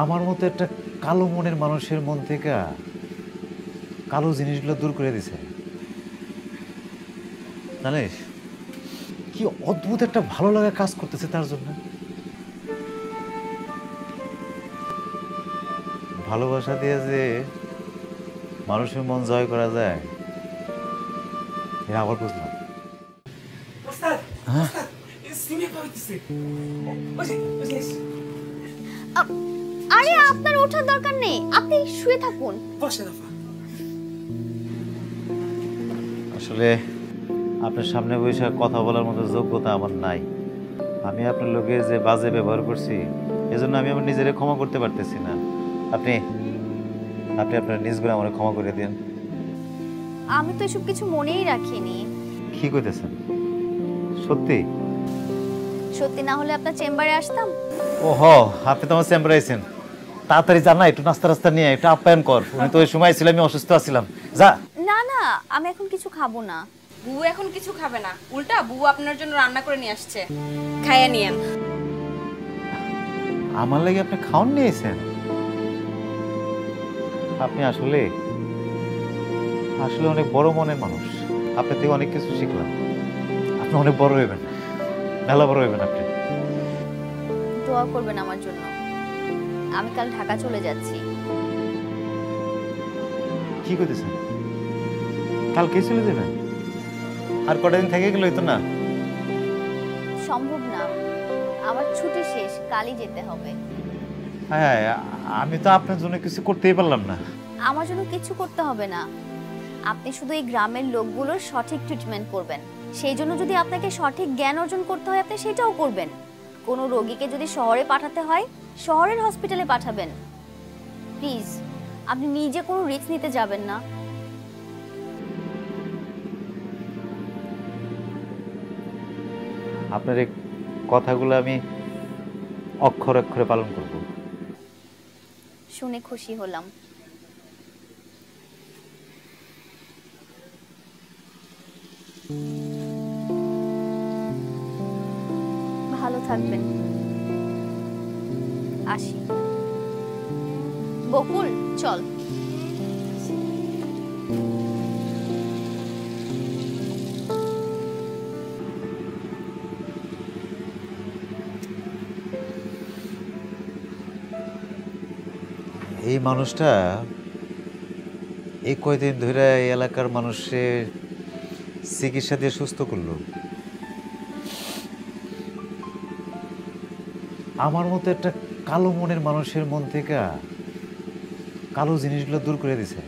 আমার মতো একটা কালো মনের মানুষের মন থেকে কালো জিনিসগুলো দূর করে দিছে। জানিস কি অদ্ভুত একটা ভালো লাগা কাজ করতেছে তার জন্য। ভালোবাসা দিয়ে যে মানুষের মন জয় করা যায় এটা আবার বুঝলাম। ওস্তাদ হ্যাঁ? ওস্তাদ সিমি পাইতেছে ওই যে আরে আপনার ওঠার দরকার নেই, আপনি শুয়ে থাকুন। বসে দফা আসলে আপনার সামনে বসে কথা বলার মতো যোগ্যতা আমার নাই। আমি আপনার লোকে যে বাজে ব্যবহার করছি এজন্য আমি আমার নিজেরে ক্ষমা করতে পারতেছি না। আপনি আপনি আপনার নিজ গুণে আমার ক্ষমা করে দিন। আমি তো এসব কিছু মনেই রাখিনি। কি কইতেছেন? সত্যি? সত্যি না হলে আপনার চেম্বারে আসতাম। ওহো, আপনি তো আমার চেম্বারে আইছেন। তাড়াতাড়ি যা না, একটু নাস্তা রাস্তা নিয়ে একটু আপ্যায়ন কর। উনি তো ওই সময় ছিল আমি অসুস্থ আছিলাম। যা। না না, আমি এখন কিছু খাবো না। বুবু এখন কিছু খাবে না, উল্টা বুবু আপনার জন্য রান্না করে নিয়ে আসছে, খাইয়ে নিয়েন। আমার লাগি আপনি খাওন নিয়েছেন? আপনি আসলে আসলে অনেক বড় মনের মানুষ। আপনার থেকে অনেক কিছু শিখলাম। আপনি অনেক বড় হইবেন, মেলা বড় হইবেন আপনি। দোয়া করবেন আমার জন্য। আমি কাল ঢাকা চলে যাচ্ছি। কি করতেছেন? কালকে চলে যাবেন? আর কটা দিন থেকে গেলে হইতো না? সম্ভব না, আমার ছুটি শেষ, কালই যেতে হবে। হ্যাঁ, আমি তো আপনার জন্য কিছু করতেই পারলাম না। আমার জন্য কিছু করতে হবে না, আপনি শুধু এই গ্রামের লোকগুলোর সঠিক ট্রিটমেন্ট করবেন। সেই জন্য যদি আপনাকে সঠিক জ্ঞান অর্জন করতে হয় আপনি সেটাও করবেন। কোনো রোগীকে যদি শহরে পাঠাতে হয় শহরের হসপিটালে পাঠাবেন। প্লিজ আপনি নিজে কোনো রিস্ক নিতে যাবেন না। আপনার এই কথাগুলো আমি অক্ষরে অক্ষরে পালন করব। শুনে খুশি হলাম। ভালো থাকবেন। আসি। বকুল চল। এই মানুষটা এই কয়দিন ধরে এই এলাকার মানুষের চিকিৎসা দিয়ে সুস্থ করলো। আমার মতো একটা কালো মনের মানুষের মন থেকে কালো জিনিসগুলো দূর করে দিছে।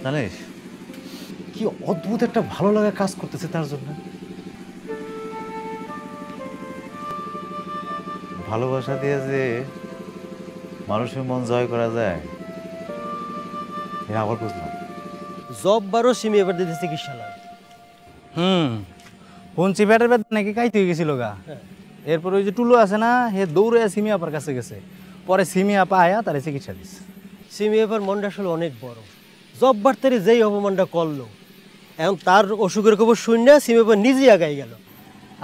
জানিস কি অদ্ভুত একটা ভালো লাগা কাজ করতেছে তার জন্য। ভালোবাসা দিয়ে যে মানুষের মন জয় করা যায় এটা আবার বুঝলাম। জব বারো সিমি এবার দিতে চিকিৎসালয়। পঞ্চি পেটের বেদ নাকি কাইতে হয়ে গেছিল গা। এরপর ওই যে টুলু আছে না, হে দৌড়ে সিমি আপার কাছে গেছে। পরে সিমি আপা আয়া তারে চিকিৎসা দিচ্ছে। সিমি এবার মনটা আসলে অনেক বড়। জব বার্তারে যেই অপমানটা করলো, এখন তার অসুখের খবর শুনে সিমি এবার নিজেই আগাই গেল।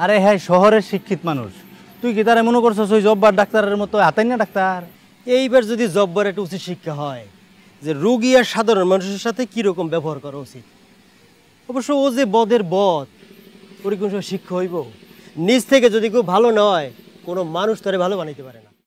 আরে হ্যাঁ, শহরের শিক্ষিত মানুষ, তুই কি তারা মনে করছস ওই জব্বার ডাক্তারের মতো হাতাই না ডাক্তার? এইবার যদি জব্বার একটা উচিত শিক্ষা হয় যে রোগী আর সাধারণ মানুষের সাথে কীরকম ব্যবহার করা উচিত। অবশ্য ও যে বদের বদ, ওর কোন শিক্ষা হইব? নিজ থেকে যদি কেউ ভালো নয়, কোনো মানুষ তারে ভালো বানাইতে পারে না।